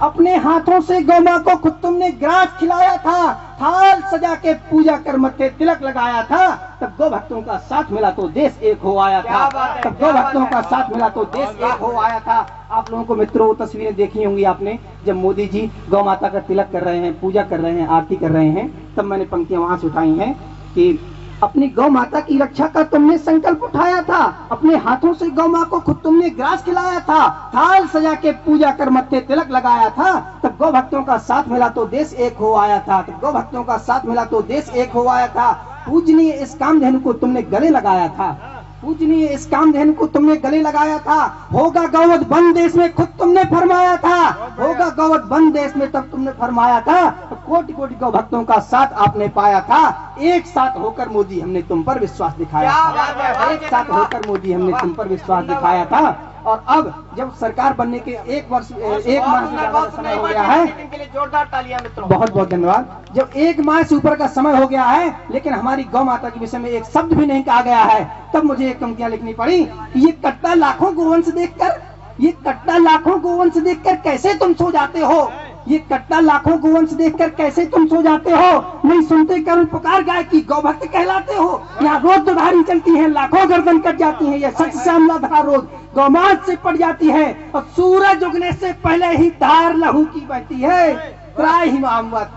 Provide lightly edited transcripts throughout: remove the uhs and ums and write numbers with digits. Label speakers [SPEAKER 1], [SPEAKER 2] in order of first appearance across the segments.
[SPEAKER 1] अपने हाथों से गौ माँ को खुद तुमने ग्रास खिलाया था, थाल सजा के पूजा कर मत्थे तिलक लगाया था, तब गौ भक्तों का साथ मिला तो देश एक हो आया था। तब गौ भक्तों का साथ मिला तो देश एक हो आया था। आप लोगों को मित्रों वो तस्वीरें देखी होंगी आपने, जब मोदी जी गौ माता का तिलक कर रहे हैं, पूजा कर रहे हैं, आरती कर रहे हैं, तब मैंने पंक्तियां वहां से उठाई हैं कि अपनी गौ माता की रक्षा का तुमने संकल्प उठाया था, अपने हाथों से गौ माँ को खुद तुमने ग्रास खिलाया था, थाल सजा के पूजा कर मत्थे तिलक लगाया था, तब गौ भक्तों का साथ मिला तो देश एक हो आया था। तब गौ भक्तों का साथ मिला तो देश एक हो आया था। पूजनीय इस कामधेनु को तुमने गले लगाया था, पूजनीय इस कामधेनु को तुमने गले लगाया था। होगा गौवध वन देश में खुद तुमने फरमाया था, होगा गौवध वन देश में तब तुमने फरमाया था। तो कोटि कोटि गौ भक्तों का साथ आपने पाया था। एक साथ होकर मोदी हमने तुम पर विश्वास दिखाया था, एक साथ होकर मोदी हमने तुम पर विश्वास दिखाया था। और अब जब सरकार बनने के एक माह से ज्यादा समय हो गया है,
[SPEAKER 2] जोरदार तालियां मित्रों।
[SPEAKER 1] बहुत बहुत धन्यवाद। जब एक माह से ऊपर का समय हो गया है, लेकिन हमारी गौ माता के विषय में एक शब्द भी नहीं कहा गया है, तब मुझे एक पंक्तियां लिखनी पड़ी कि ये कट्टा लाखों गोवंश देखकर, ये कट्टा लाखों गोवंश देखकर कैसे तुम सो जाते हो, ये कट्टा लाखों गोवंश देखकर कैसे तुम सो जाते हो, नहीं सुनते करुण पुकार गाय की गौ भक्त कहलाते हो। यहाँ रोज दुधारी चलती है, लाखों गर्दन कट जाती है, यह सच श्यामला धारा रोज गौमात से पड़ जाती है, और सूरज उगने से पहले ही धार लहू की बहती है। त्राहिमाम बस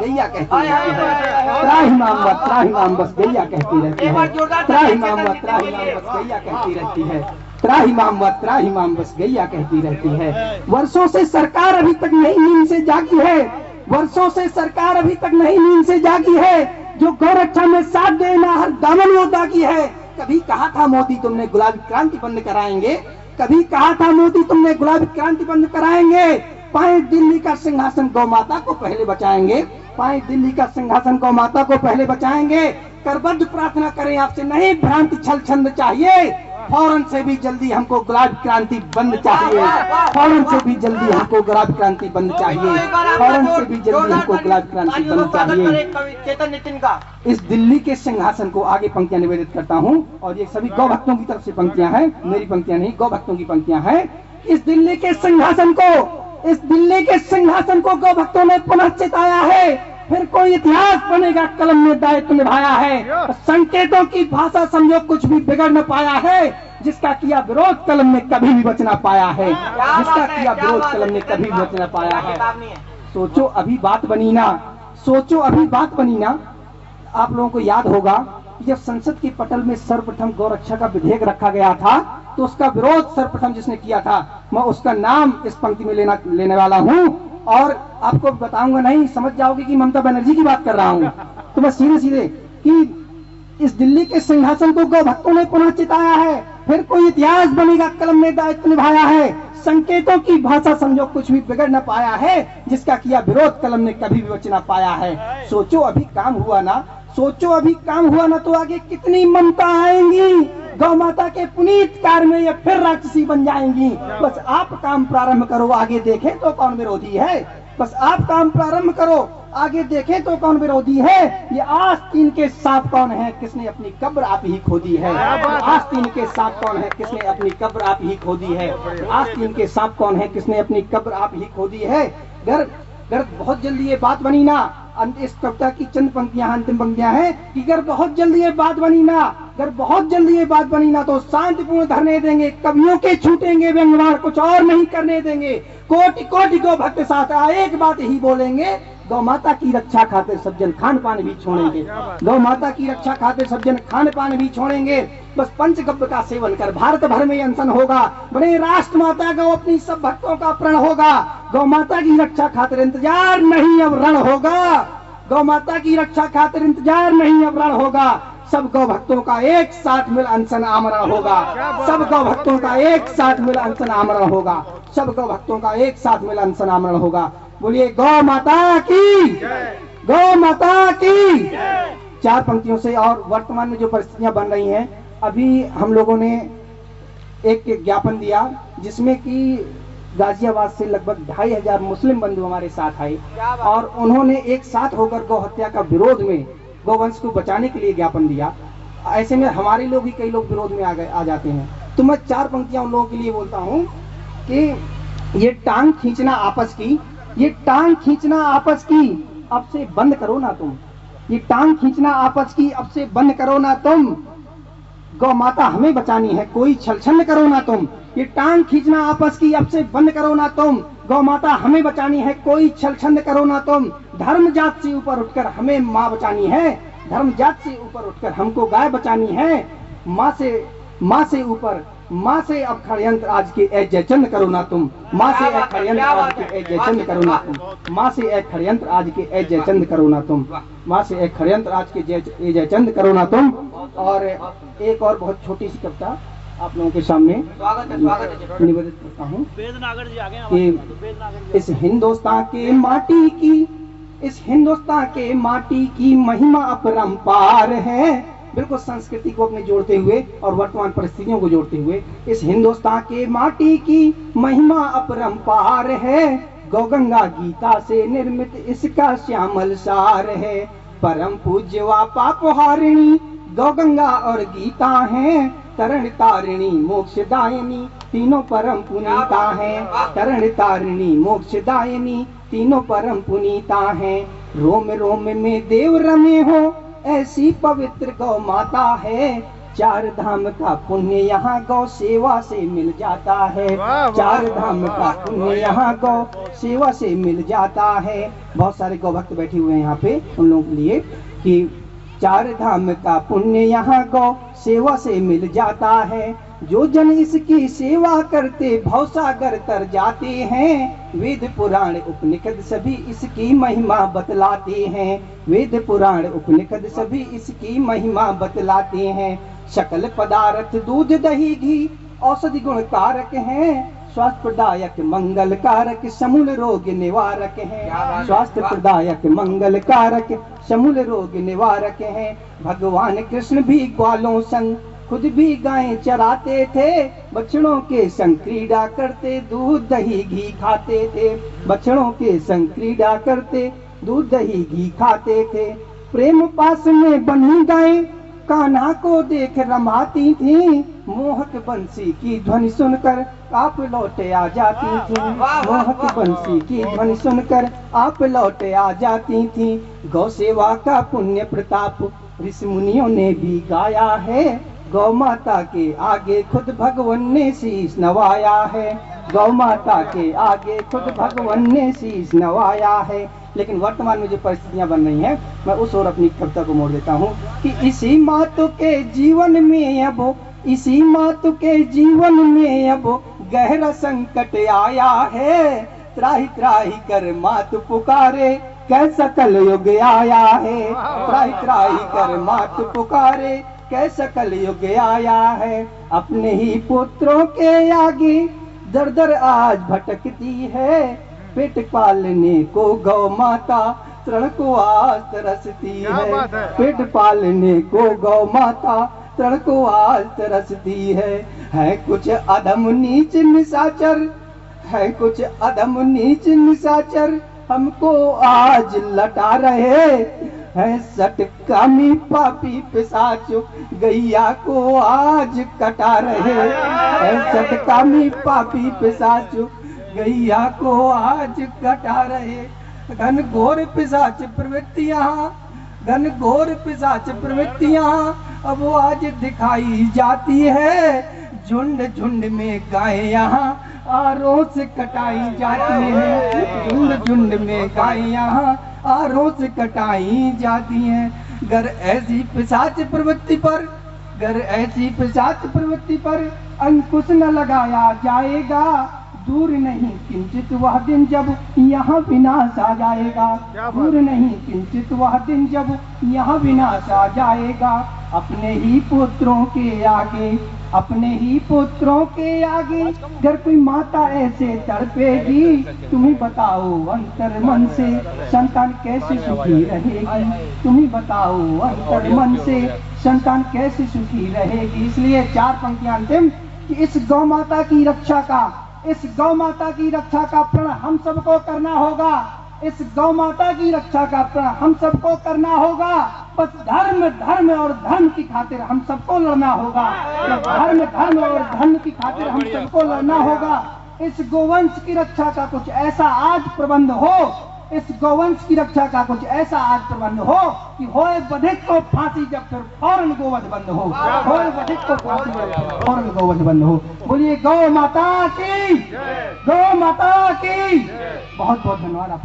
[SPEAKER 1] गैया कहती रहती है, त्राहिमाम बस गैया कहती रहती है, त्राहिमाम बस गैया कहती रहती है, त्राहिमाम बस गैया कहती रहती है। वर्षों से सरकार अभी तक नहीं नींद से जागी है, वर्षों से सरकार अभी तक नहीं नींद से जागी है, जो गौरक्षा में साथ देना हर दामन वो दागी है। कभी कहा था मोदी तुमने गुलाबी क्रांति बंद कराएंगे, कभी कहा था मोदी तुमने गुलाबी क्रांति बंद कराएंगे, पाए दिल्ली का सिंहासन गौ माता को पहले बचाएंगे, पाए दिल्ली का सिंहासन गौ माता को पहले बचाएंगे। करबद्ध प्रार्थना करें आपसे, नहीं भ्रांति छल छंद चाहिए, फौरन से भी जल्दी हमको गुलाबी क्रांति बंद चाहिए, फौरन से भी जल्दी हमको गुलाबी क्रांति बंद चाहिए, फौरन से भी जल्दी हमको गुलाबी क्रांति बंद चाहिए।
[SPEAKER 2] चेतन नितिन का
[SPEAKER 1] इस दिल्ली के सिंहासन को आगे पंक्तियां निवेदित करता हूं, और ये सभी गौ भक्तों की तरफ से पंक्तियां हैं, मेरी पंक्तियां नहीं, गौ भक्तों की पंक्तियां हैं। इस दिल्ली के सिंहासन को, इस दिल्ली के सिंहासन को गौ भक्तों ने पुनः चिताया है, फिर कोई इतिहास बनेगा कलम में दायित्व निभाया है। संकेतों की भाषा समझो कुछ भी बिगड़ न पाया है, जिसका किया विरोध कलम ने कभी भी बच न पाया है, जिसका किया विरोध कलम ने कभी भी बच न पाया है। सोचो अभी बात बनी ना, सोचो अभी बात बनी ना। आप लोगों को याद होगा कि जब संसद के पटल में सर्वप्रथम गौरक्षा का विधेयक रखा गया था, तो उसका विरोध सर्वप्रथम जिसने किया था, मैं उसका नाम इस पंक्ति में लेने वाला हूं, और आपको बताऊंगा नहीं, समझ जाओगे कि ममता बनर्जी की बात कर रहा हूं। तो मैं सीधे सीधे कि इस दिल्ली के सिंहासन को गौ भक्तों ने पुनः चिताया है, फिर कोई इतिहास बनेगा कलम ने दायित्व निभाया है। संकेतों की भाषा समझो कुछ भी बिगड़ न पाया है, जिसका किया विरोध कलम ने कभी भी बच न पाया है। सोचो अभी काम हुआ ना, सोचो अभी काम हुआ ना, तो आगे कितनी ममता आएंगी, गौ माता के पुनीत कार्य में ये फिर राक्षसी बन जाएंगी। बस आप काम प्रारंभ करो, आगे देखें तो कौन विरोधी है, बस आप काम प्रारंभ करो, आगे देखें तो कौन विरोधी है। ये आस्तीन के सांप कौन है, किसने अपनी कब्र आप ही खोदी है, आस्तीन के सांप कौन है, किसने अपनी कब्र आप ही खोदी है, आस्तीन के सांप कौन है, किसने अपनी कब्र आप ही खोदी है। घर बहुत जल्दी ये बात बनी ना, इस कविता की चंद पंक्तियां अंतिम पंक्तियां हैं कि अगर बहुत जल्दी ये बात बनी ना, अगर बहुत जल्दी ये बात बनी ना, तो शांतिपूर्ण धरने देंगे, कवियों के छूटेंगे व्यंग्यवार, कुछ और नहीं करने देंगे। कोटि कोटि गौ भक्त साथ एक बात ही बोलेंगे, गौ माता की रक्षा खातिर सज्जन खान पान भी छोड़ेंगे, गौ माता की रक्षा खातिर सज्जन खान पान भी छोड़ेंगे। बस पंचगव्य का सेवन कर भारत भर में अनशन होगा, बड़े राष्ट्र माता गौ अपनी सब भक्तों का प्रण होगा। गौ माता की रक्षा खातिर इंतजार नहीं अब रण होगा, गौ माता की रक्षा खातिर इंतजार नहीं अब रण होगा। सब गौ भक्तों का एक साथ मिल अनशन आमरण होगा, सब गौ भक्तों का एक साथ मिल अनशन आमरण होगा, सब गौ भक्तों का एक साथ मिल अनशन आमरण होगा। बोलिए गौ माता की, गौ माता की। चार पंक्तियों से, और वर्तमान में जो परिस्थितियां बन रही हैं, अभी हम लोगों ने एक ज्ञापन दिया जिसमें कि गाजियाबाद से लगभग 2500 मुस्लिम बंधु हमारे साथ आए, और उन्होंने एक साथ होकर गौ हत्या का विरोध में, गौवंश को बचाने के लिए ज्ञापन दिया। ऐसे में हमारे लोग ही कई लोग विरोध में आ जाते हैं। तो मैं चार पंक्तियां उन लोगों के लिए बोलता हूं कि ये टांग खींचना आपस की, ये टांग खींचना आपस की अब से बंद करो ना तुम। ये टांग खींचना आपस की अब से बंद करो ना तुम। गौ माता हमें बचानी है, कोई छलछल करो ना तुम। ये टांग खींचना आपस की अब से बंद करो ना तुम। गौ माता हमें बचानी है, कोई छलछल करो ना तुम। धर्म जात से ऊपर उठकर हमें माँ बचानी है, धर्म जात से ऊपर उठकर हमको गाय बचानी है। माँ से ऊपर, माँ से अब षड्यंत्र आज के ए जयचंद करो ना तुम। माँ से एक षड्यंत्र आज के ए जयचंद करो ना तुम। माँ से एक षड्यंत्र आज के ए जयचंद करो ना तुम। माँ से एक षड्यंत्र आज के ए जयचंद करो ना तुम। और एक और बहुत छोटी सी कविता आप लोगों के सामने निवेदित करता हूँ कि इस हिंदुस्तान के माटी की, इस हिंदुस्तान के माटी की महिमा अपरंपार है। बिल्कुल संस्कृति को अपने जोड़ते हुए और वर्तमान परिस्थितियों को जोड़ते हुए, इस हिंदुस्तान के माटी की महिमा अपरंपार है। गौगंगा गीता से निर्मित इसका श्यामल सार है। परम पूज्य व पापहारिणी गौगंगा और गीता है। तरण तारिणी मोक्षदायिनी तीनों परम पुनीता हैं। तरण तारिणी मोक्षदायिनी तीनों परम पुनीता हैं। रोम रोम में देव रमे हो ऐसी पवित्र गौ माता है। चार धाम का पुण्य यहाँ गौ सेवा से मिल जाता है। चार धाम का पुण्य यहाँ गौ सेवा से मिल जाता है। बहुत सारे गौ भक्त बैठे हुए हैं यहाँ पे उन लोगों के लिए कि चार धाम का पुण्य यहाँ गौ सेवा से मिल जाता है। जो जन इसकी सेवा करते भवसागर तर जाते हैं। वेद पुराण उपनिषद सभी इसकी महिमा बतलाते हैं। वेद पुराण उपनिषद सभी इसकी महिमा बतलाते हैं। सकल पदार्थ दूध दही घी औषधि गुण कारक हैं। स्वास्थ्य प्रदायक मंगल कारक समूल रोग निवारक हैं। स्वास्थ्य प्रदायक मंगल कारक समूल रोग निवारक हैं। भगवान कृष्ण भी ग्वालों संग खुद भी गायें चराते थे। बछड़ों के संग क्रीड़ा करते दूध दही घी खाते थे। बछड़ों के संग क्रीड़ा करते दूध दही घी खाते थे। प्रेम पास में बनी गायें कान्हा को देख रमाती थी। मोहक बंसी की ध्वनि सुनकर आप लौटे आ जाती थी। मोहक बंसी की ध्वनि सुनकर आप लौटे आ जाती थी। गौ सेवा का पुण्य प्रताप ऋषि मुनियों ने भी गाया है। गौ माता के आगे खुद भगवान ने शीश नवाया है। गौ माता के आगे खुद भगवान ने शीश नवाया है। लेकिन वर्तमान में जो परिस्थितियां बन रही हैं, मैं उस ओर अपनी कविता को मोड़ देता हूँ कि इसी मातु के जीवन में अब, इसी मातु के जीवन में अब गहरा संकट आया है। त्राहि त्राहि कर मातु पुकारे कैसा कल युग आया है। त्राहि त्राहि कर मातु पुकारे कैसा कल युग आया है। अपने ही पुत्रों के आगे दर दर आज भटकती है। पेट पालने को गौ माता तृण को आज तरसती है। पेट पालने को गौ माता तृण को आज तरसती है कुछ अधम नीच निशाचर, है कुछ अधम नीच निशाचर हमको आज लटा रहे हैं। सटकामी पापी पिशाच गैया को आज कटा रहे हैं। सटकामी पापी पिशाच गैया को आज कटा रहे। घन घोर पिशाच प्रवृत्तियां, घन घोर पिशाच प्रवृत्तियां अब आज दिखाई जाती है। झुंड झुंड में गाय यहाँ आरों से कटाई जाती है। झुंड झुंड में गाय यहाँ आरों से कटाई जाती है। गर ऐसी पिशाच प्रवृत्ति पर, गर ऐसी पिशाच प्रवृत्ति पर अंकुश न लगाया जाएगा। दूर नहीं किंचित वह दिन जब यहाँ विनाश आ जाएगा। दूर नहीं किंचित वह दिन जब यहाँ विनाश आ जाएगा। अपने ही पुत्रों के आगे, अपने ही पुत्रों के आगे अगर कोई माता ऐसे तड़पेगी, तुम्हें बताओ अंतर मन से संतान कैसे सुखी रहेगी। तुम्हें बताओ अंतर मन से संतान कैसे सुखी रहेगी। इसलिए चार पंक्तियां अंतिम कि इस गौ माता की रक्षा का, इस गौ माता की रक्षा का प्रण हम सबको करना होगा। इस गौ माता की रक्षा का प्रण हम सबको करना होगा। बस धर्म धर्म और धर्म की खातिर हम सबको लड़ना होगा। धर्म धर्म और धर्म की खातिर हम सबको लड़ना होगा। इस गोवंश की रक्षा का कुछ ऐसा आज प्रबंध हो, इस गोवंश की रक्षा का कुछ ऐसा आज प्रबंध हो कि होए बधिक को फांसी जब फिर फौरन गोवध बंद हो, होए बधिक को फांसी जब फिर फौरन गोवध बंद हो। बोलिए गौ माता की, गौ माता की। बहुत बहुत धन्यवाद आप लोग।